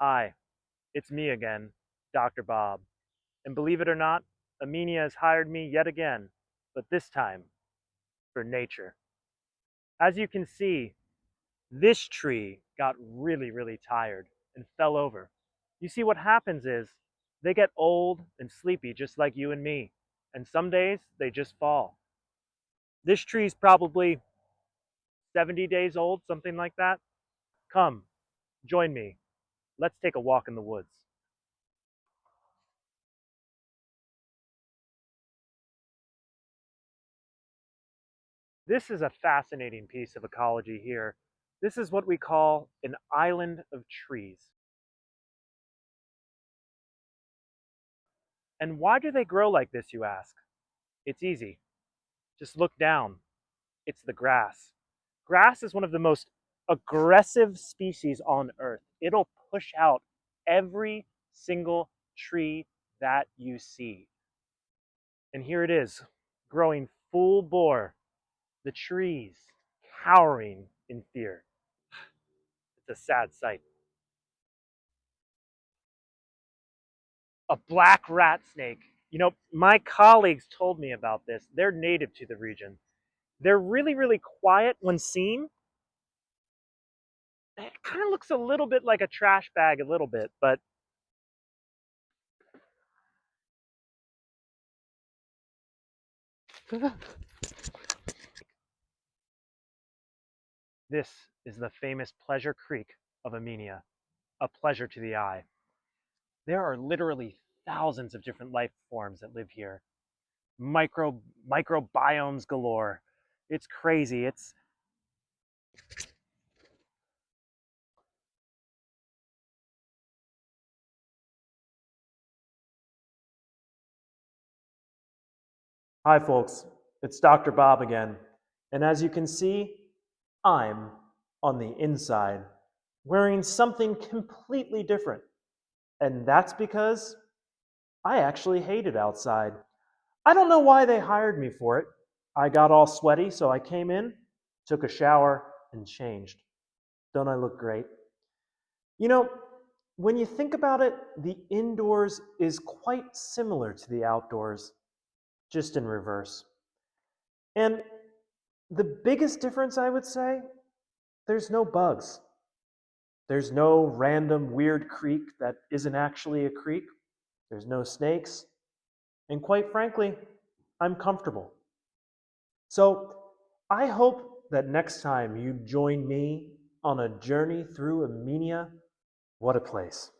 Hi, it's me again, Dr. Bob. And believe it or not, Amenia has hired me yet again, but this time for nature. As you can see, this tree got really tired and fell over. You see, what happens is they get old and sleepy just like you and me, and some days they just fall. This tree's probably 70 days old, something like that. Come, join me. Let's take a walk in the woods. This is a fascinating piece of ecology here. This is what we call an island of trees. And why do they grow like this, you ask? It's easy. Just look down. It's the grass. Grass is one of the most aggressive species on Earth. It'll push out every single tree that you see. And here it is, growing full bore, the trees cowering in fear. It's a sad sight. A black rat snake. You know, my colleagues told me about this. They're native to the region. They're really quiet when seen. It kind of looks a little bit like a trash bag, a little bit, but this is the famous Pleasure Creek of Amenia, a pleasure to the eye. There are literally thousands of different life forms that live here. Microbiomes galore. It's crazy. It's Hi, folks. It's Dr. Bob again. And as you can see, I'm on the inside, wearing something completely different. And that's because I actually hate it outside. I don't know why they hired me for it. I got all sweaty, so I came in, took a shower, and changed. Don't I look great? You know, when you think about it, the indoors is quite similar to the outdoors, just in reverse. And the biggest difference, I would say, there's no bugs. There's no random weird creek that isn't actually a creek. There's no snakes. And quite frankly, I'm comfortable. So I hope that next time you join me on a journey through Amenia, what a place.